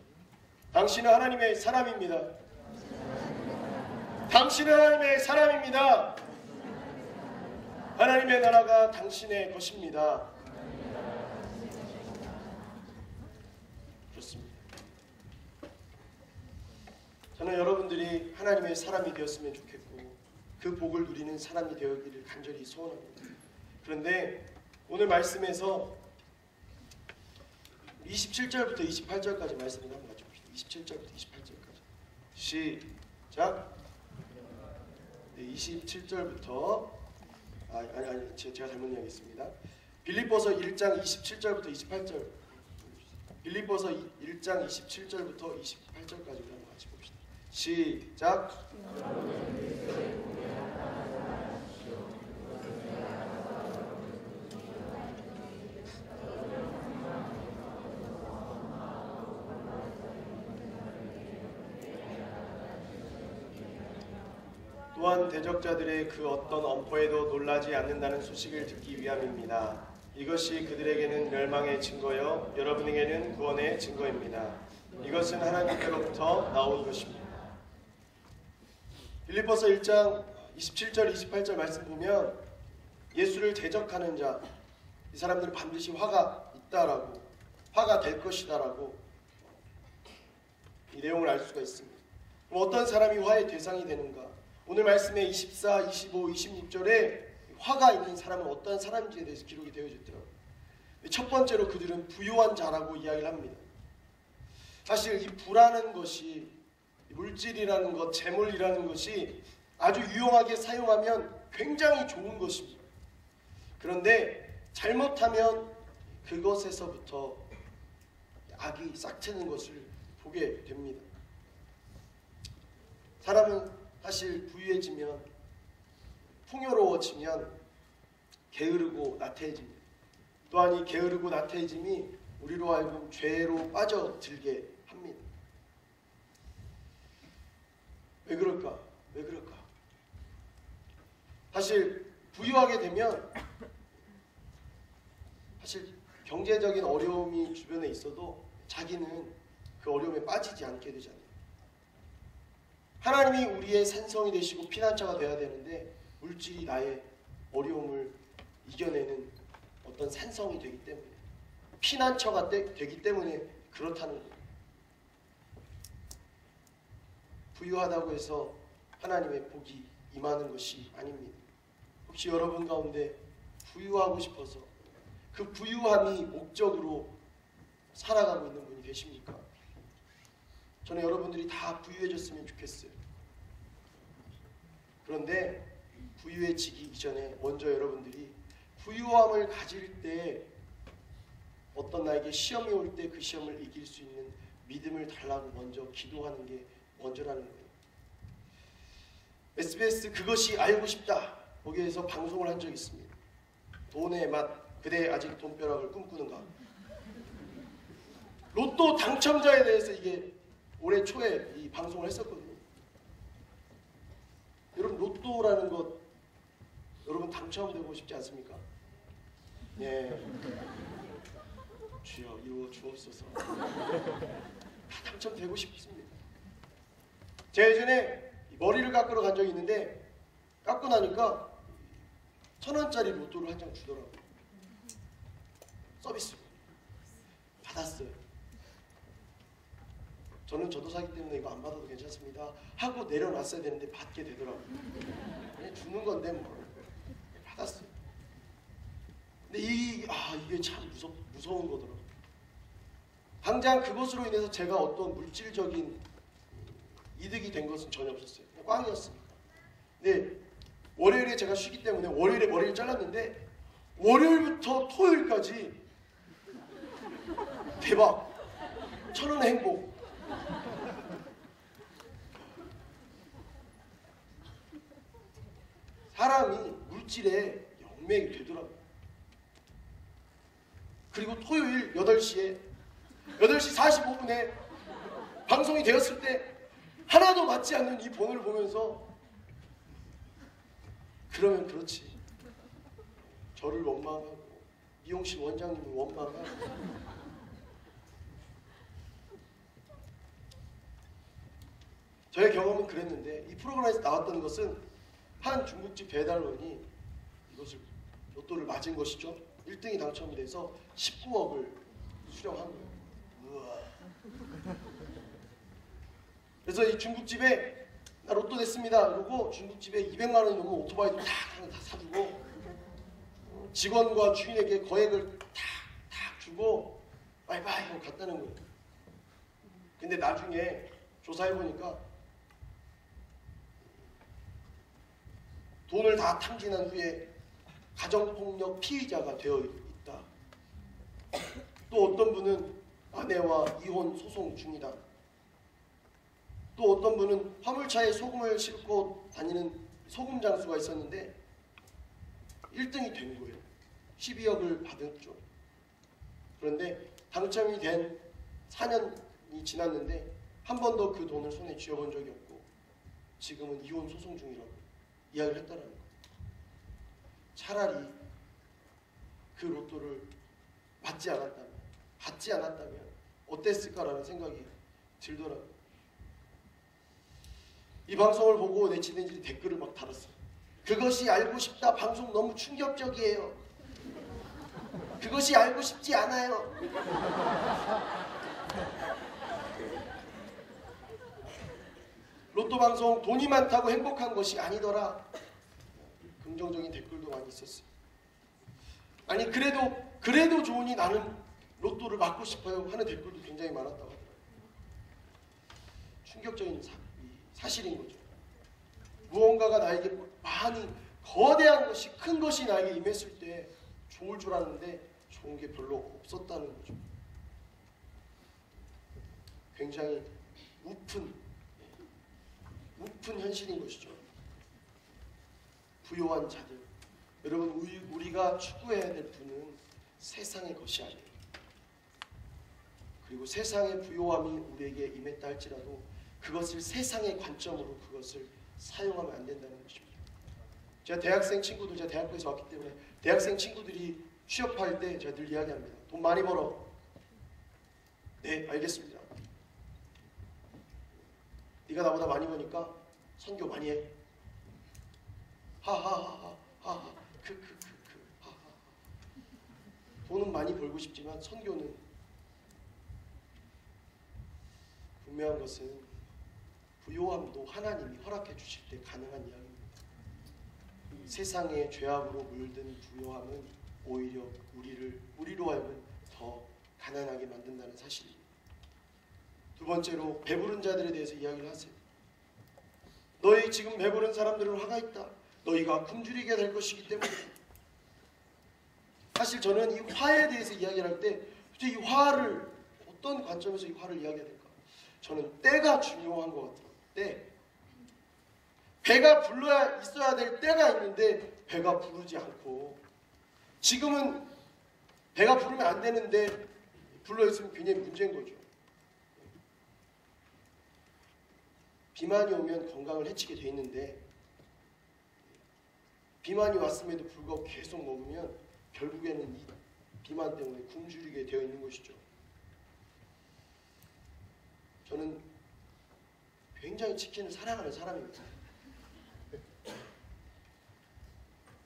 S1: 당신은 하나님의 사람입니다. 당신은 하나님의 사람입니다. 하나님의 나라가 당신의 것입니다. 좋습니다. 저는 여러분들이 하나님의 사람이 되었으면 좋겠고 그 복을 누리는 사람이 되었기를 간절히 소원합니다. 그런데 오늘 말씀에서 27절부터 28절까지 말씀을 한번 가져봅시다. 27절부터 28절까지 시작. 네, 27절부터 아니 제가 잘못 이야기했습니다. 빌립보서 1장 27절부터 28절, 빌립보서 1장 27절부터 28절까지 한번 같이 봅시다. 시작. 또한 대적자들의 그 어떤 엄포에도 놀라지 않는다는 소식을 듣기 위함입니다. 이것이 그들에게는 멸망의 증거요 여러분에게는 구원의 증거입니다. 이것은 하나님께로부터 나온 것입니다. 빌립보서 1장 27절 28절 말씀 보면 예수를 대적하는 자, 이 사람들은 반드시 화가 있다라고, 화가 될 것이다라고 이 내용을 알 수가 있습니다. 어떤 사람이 화의 대상이 되는가? 오늘 말씀에 24, 25, 26절에 화가 있는 사람은 어떤 사람인지에 대해서 기록이 되어져 있더라고요. 첫 번째로 그들은 부요한 자라고 이야기를 합니다. 사실 이 부라는 것이, 물질이라는 것, 재물이라는 것이 아주 유용하게 사용하면 굉장히 좋은 것입니다. 그런데 잘못하면 그것에서부터 악이 싹트는 것을 보게 됩니다. 사람은 사실 부유해지면, 풍요로워지면 게으르고 나태해집니다. 또한 이 게으르고 나태해짐이 우리로 하여금 죄로 빠져들게 합니다. 왜 그럴까? 왜 그럴까? 사실 부유하게 되면 사실 경제적인 어려움이 주변에 있어도 자기는 그 어려움에 빠지지 않게 되잖아요. 하나님이 우리의 산성이 되시고 피난처가 되어야 되는데 물질이 나의 어려움을 이겨내는 어떤 산성이 되기 때문에, 피난처가 되기 때문에 그렇다는 거예요. 부유하다고 해서 하나님의 복이 임하는 것이 아닙니다. 혹시 여러분 가운데 부유하고 싶어서 그 부유함이 목적으로 살아가고 있는 분이 계십니까? 저는 여러분들이 다 부유해졌으면 좋겠어요. 그런데 부유해지기 이전에 먼저 여러분들이 부유함을 가질 때, 어떤 나에게 시험이 올 때 그 시험을 이길 수 있는 믿음을 달라고 먼저 기도하는 게 먼저라는 거예요. SBS 그것이 알고 싶다 거기에서 방송을 한 적이 있습니다. 돈의 맛, 그대 아직 돈벼락을 꿈꾸는가. 로또 당첨자에 대해서 이게 올해 초에 이 방송을 했었거든요. 여러분, 로또라는 것 여러분 당첨되고 싶지 않습니까? 예. 주여 이루어 주옵소서. 다 당첨되고 싶습니다. 제가 예전에 머리를 깎으러 간 적이 있는데 깎고 나니까 1,000원짜리 로또를 한 장 주더라고요. 서비스로 받았어요. 저는 저도 사기 때문에 이거 안 받아도 괜찮습니다 하고 내려놨어야 되는데 받게 되더라고요. 그냥 주는 건데 뭐 받았어요. 근데 이게 참 무서운 거더라고요. 당장 그것으로 인해서 제가 어떤 물질적인 이득이 된 것은 전혀 없었어요. 그냥 꽝이었습니다. 근데 월요일에 제가 쉬기 때문에 월요일에 머리를 잘랐는데 월요일부터 토요일까지 대박! 1,000원의 행복. 사람이 물질에 영매이 되더라고요. 그리고 토요일 8시 45분에 방송이 되었을 때 하나도 맞지 않는 이 번호를 보면서 그러면 그렇지. 저를 원망하고 미용실 원장님을 원망하고 저의 경험은 그랬는데 이 프로그램에서 나왔던 것은 한 중국집 배달원이 이것을 로또를 맞은 것이죠. 1등이 당첨이 돼서 19억을 수령한 거예요. 우와. 그래서 이 중국집에 나 로또 됐습니다. 그러고 중국집에 200만 원이 넘는 오토바이도 다 사주고 직원과 주인에게 거액을 탁 주고 바이바이 하고 갔다는 거예요. 근데 나중에 조사해보니까 돈을 다 탕진한 후에 가정폭력 피의자가 되어 있다. 또 어떤 분은 아내와 이혼 소송 중이다. 또 어떤 분은 화물차에 소금을 싣고 다니는 소금 장수가 있었는데 1등이 된 거예요. 12억을 받았죠. 그런데 당첨이 된 4년이 지났는데 한 번도 그 돈을 손에 쥐어본 적이 없고 지금은 이혼 소송 중이라고 이야기를 했다는 거예요. 차라리 그 로또를 받지 않았다면 어땠을까라는 생각이 들더라고요. 이 방송을 보고 네티즌들이 댓글을 막 달았어요. 그것이 알고 싶다 방송 너무 충격적이에요. 그것이 알고 싶지 않아요. 로또 방송 돈이 많다고 행복한 것이 아니더라. 긍정적인 댓글도 많이 있었어요. 아니 그래도 좋으니 나는 로또를 맞고 싶어요 하는 댓글도 굉장히 많았다고 하더라고요. 충격적인 사실인 거죠. 무언가가 나에게 많이 거대한 것이 큰 것이 나에게 임했을 때 좋을 줄 알았는데 좋은 게 별로 없었다는 거죠. 굉장히 우픈 현실인 것이죠. 부요한 자들, 여러분 우리가 추구해야 될 분은 세상의 것이 아니에요. 그리고 세상의 부요함이 우리에게 임했다 할지라도 그것을 세상의 관점으로 그것을 사용하면 안 된다는 것입니다. 제가 대학생 친구들, 제가 대학교에서 왔기 때문에 대학생 친구들이 취업할 때 제가 늘 이야기합니다. 돈 많이 벌어. 네, 알겠습니다. 네가 나보다 많이 버니까 선교 많이 해. 하하하하 하하 하하. 돈은 많이 벌고 싶지만 선교는 분명한 것은 부요함도 하나님이 허락해 주실 때 가능한 이야기입니다. 세상의 죄악으로 물든 부요함은 오히려 우리로 하여금 더 가난하게 만든다는 사실입니다. 두 번째로 배부른 자들에 대해서 이야기를 하세요. 너희 지금 배부른 사람들은 화가 있다. 너희가 굶주리게 될 것이기 때문에. 사실 저는 이 화에 대해서 이야기를 할 때 이 화를 어떤 관점에서 이 화를 이야기해야 될까? 저는 때가 중요한 것 같아요. 때. 배가 불러야 있어야 될 때가 있는데 배가 부르지 않고 지금은 배가 부르면 안 되는데 불러 있으면 굉장히 문제인 거죠. 비만이 오면 건강을 해치게 돼 있는데 비만이 왔음에도 불구하고 계속 먹으면 결국에는 이 비만 때문에 굶주리게 되어 있는 것이죠. 저는 굉장히 치킨을 사랑하는 사람입니다.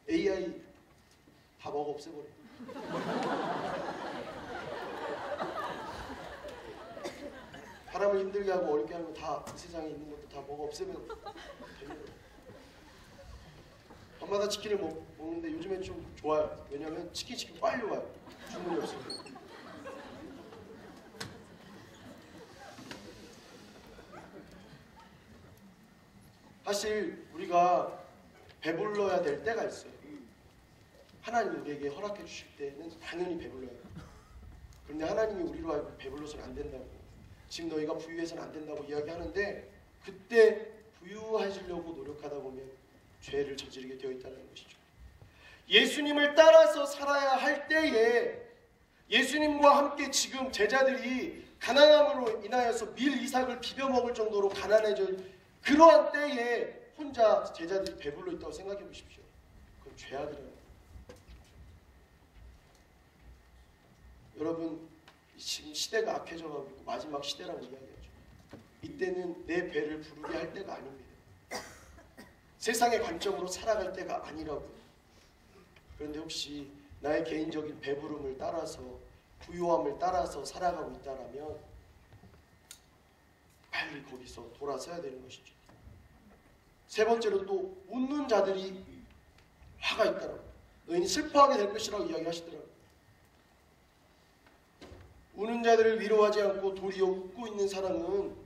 S1: AI 다 먹어 없애버려. 사람을 힘들게 하고 어렵게 하면 다 이 세상에 있는 것도 다 먹어 없애면 되는 거예요. 밤마다 치킨을 먹는데 요즘엔 좀 좋아요. 왜냐하면 치킨 빨리 와요. 주문이 없을 때. 사실 우리가 배불러야 될 때가 있어요. 하나님이 우리에게 허락해 주실 때는 당연히 배불러야 돼요. 그런데 하나님이 우리로 하여금 배불러서는 안 된다고, 지금 너희가 부유해서는 안 된다고 이야기하는데, 그때 부유하시려고 노력하다 보면 죄를 저지르게 되어 있다는 것이죠. 예수님을 따라서 살아야 할 때에 예수님과 함께 지금 제자들이 가난함으로 인하여서 밀 이삭을 비벼 먹을 정도로 가난해져 그러한 때에 혼자 제자들이 배불러 있다고 생각해 보십시오. 그건 죄악이라는 거예요. 여러분, 지금 시대가 악해져 가고 있고 마지막 시대라고 이야기하죠. 이때는 내 배를 부르게 할 때가 아닙니다. 세상의 관점으로 살아갈 때가 아니라고요. 그런데 혹시 나의 개인적인 배부름을 따라서, 부유함을 따라서 살아가고 있다라면 빨리 거기서 돌아서야 되는 것이죠. 세 번째로 또 웃는 자들이 화가 있다라고, 너희는 슬퍼하게 될 것이라고 이야기하시더라고요. 우는 자들을 위로하지 않고 도리어 웃고 있는 사람은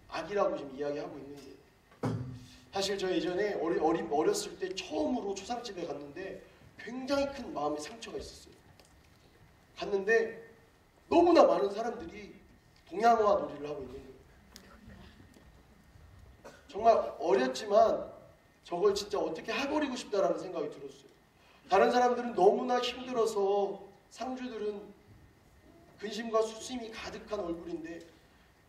S1: 악이라고 지금 이야기하고 있는데, 사실 저 예전에 어렸을 때 처음으로 초상집에 갔는데 굉장히 큰 마음의 상처가 있었어요. 갔는데 너무나 많은 사람들이 동양화 놀이를 하고 있는 거예요. 정말 어렸지만 저걸 진짜 어떻게 해버리고 싶다라는 생각이 들었어요. 다른 사람들은 너무나 힘들어서, 상주들은 근심과 수심이 가득한 얼굴인데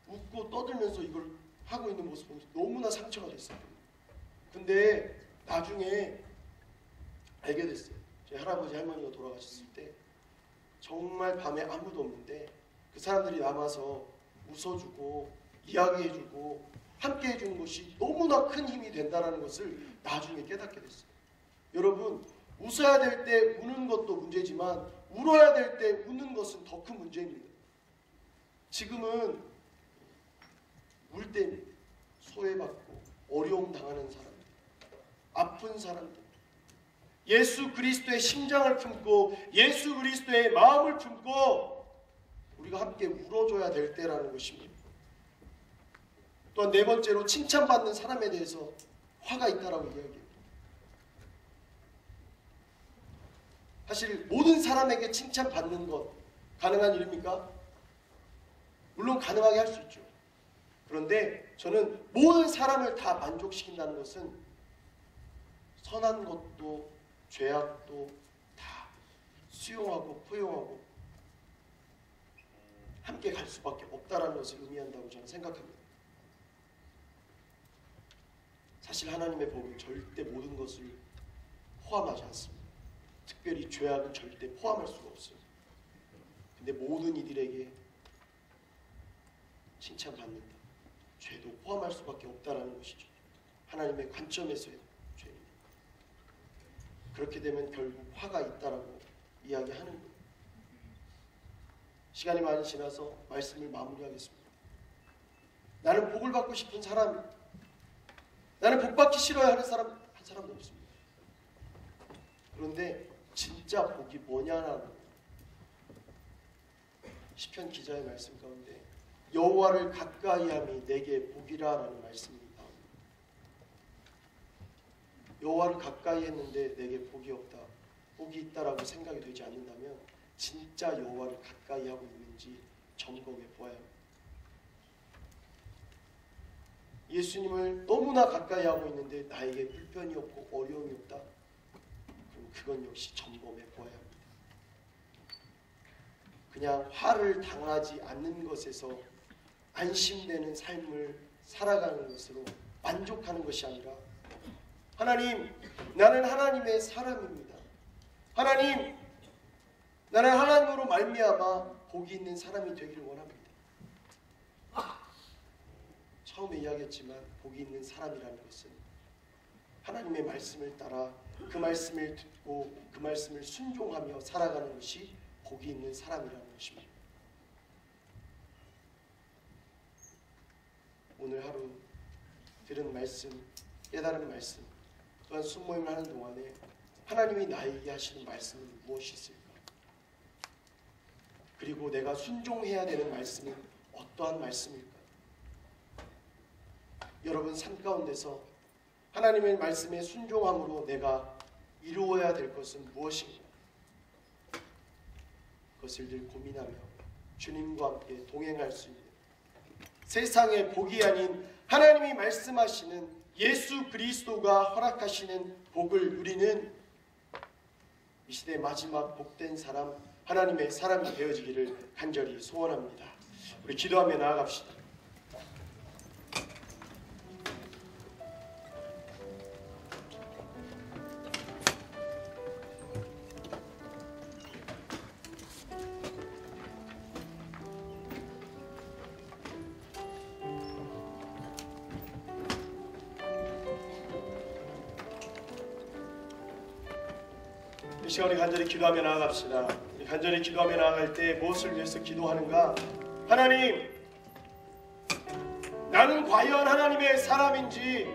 S1: 웃고 떠들면서 이걸 하고 있는 모습을 보면서 너무나 상처가 됐어요. 근데 나중에 알게 됐어요. 저희 할아버지 할머니가 돌아가셨을 때 정말 밤에 아무도 없는데 그 사람들이 남아서 웃어주고 이야기해주고 함께 해주는 것이 너무나 큰 힘이 된다는 것을 나중에 깨닫게 됐어요. 여러분, 웃어야 될 때 우는 것도 문제지만 울어야 될 때 우는 것은 더 큰 문제입니다. 지금은 울 때 소외받고 어려움 당하는 사람들, 아픈 사람들, 예수 그리스도의 심장을 품고 예수 그리스도의 마음을 품고 우리가 함께 울어줘야 될 때라는 것입니다. 또한 네 번째로 칭찬받는 사람에 대해서 화가 있다라고 이야기해요. 사실 모든 사람에게 칭찬받는 것 가능한 일입니까? 물론 가능하게 할 수 있죠. 그런데 저는 모든 사람을 다 만족시킨다는 것은 선한 것도 죄악도 다 수용하고 포용하고 함께 갈 수밖에 없다는 것을 의미한다고 저는 생각합니다. 사실 하나님의 복은 절대 모든 것을 포함하지 않습니다. 특별히 죄악은 절대 포함할 수가 없어요. 근데 모든 이들에게 칭찬받는다. 죄도 포함할 수밖에 없다는 것이죠. 하나님의 관점에서의 죄입니다. 그렇게 되면 결국 화가 있다라고 이야기하는 거예요. 시간이 많이 지나서 말씀을 마무리하겠습니다. 나는 복을 받고 싶은 사람, 나는 복 받기 싫어야 하는 사람 한 사람도 없습니다. 그런데 진짜 복이 뭐냐라는 시편 기자의 말씀 가운데 여호와를 가까이함이 내게 복이라라는 말씀이 나옵니다. 여호와를 가까이 했는데 내게 복이 없다, 복이 있다라고 생각이 되지 않는다면 진짜 여호와를 가까이 하고 있는지 점검해 보아야 합니다. 예수님을 너무나 가까이 하고 있는데 나에게 불편이 없고 어려움이 없다, 그럼 그건 역시 점검해 보아야 합니다. 그냥 화를 당하지 않는 것에서 안심되는 삶을 살아가는 것으로 만족하는 것이 아니라, 하나님, 나는 하나님의 사람입니다. 하나님, 나는 하나님으로 말미암아 복이 있는 사람이 되기를 원합니다. 처음에 이야기했지만 복이 있는 사람이라는 것은 하나님의 말씀을 따라 그 말씀을 듣고 그 말씀을 순종하며 살아가는 것이 복이 있는 사람이라는 것입니다. 오늘 하루 들은 말씀, 깨달은 말씀, 또한 순모임을 하는 동안에 하나님이 나에게 하시는 말씀은 무엇이 있을까? 그리고 내가 순종해야 되는 말씀은 어떠한 말씀일까? 여러분 삶 가운데서 하나님의 말씀에 순종함으로 내가 이루어야 될 것은 무엇인가? 그것을 늘 고민하며 주님과 함께 동행할 수 있는, 세상의 복이 아닌 하나님이 말씀하시는 예수 그리스도가 허락하시는 복을 누리는 이 시대 마지막 복된 사람, 하나님의 사람이 되어지기를 간절히 소원합니다. 우리 기도하며 나아갑시다. 이 시간에 간절히 기도하며 나아갑시다. 간절히 기도하며 나아갈 때 무엇을 위해서 기도하는가? 하나님, 나는 과연 하나님의 사람인지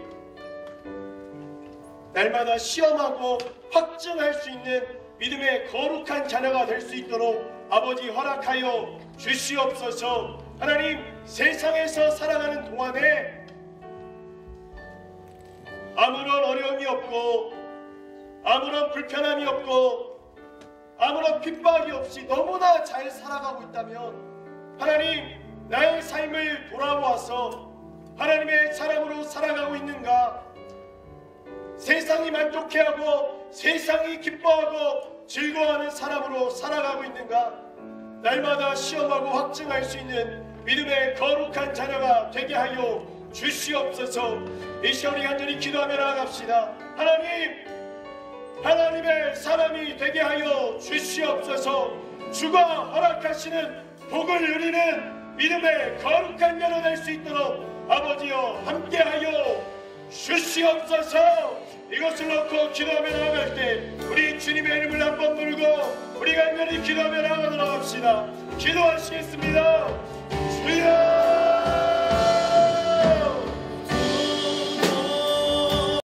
S1: 날마다 시험하고 확증할 수 있는 믿음의 거룩한 자녀가 될 수 있도록 아버지 허락하여 주시옵소서. 하나님, 세상에서 살아가는 동안에 아무런 어려움이 없고 아무런 불편함이 없고 아무런 핍박이 없이 너무나 잘 살아가고 있다면, 하나님, 나의 삶을 돌아보아서 하나님의 사람으로 살아가고 있는가? 세상이 만족해하고 세상이 기뻐하고 즐거워하는 사람으로 살아가고 있는가? 날마다 시험하고 확증할 수 있는 믿음의 거룩한 자녀가 되게 하여 주시옵소서. 이 시간에 간절히 기도하며 나아갑시다. 하나님, 하나님의 사람이 되게 하여 주시옵소서. 주가 허락하시는 복을 누리는 믿음의 거룩한 자녀 될 수 있도록 아버지여 함께하여 주시옵소서. 이것을 놓고 기도하며 나아갈 때 우리 주님의 이름을 한번 부르고 우리 간절히 기도하며 나아가도록 합시다. 기도하시겠습니다.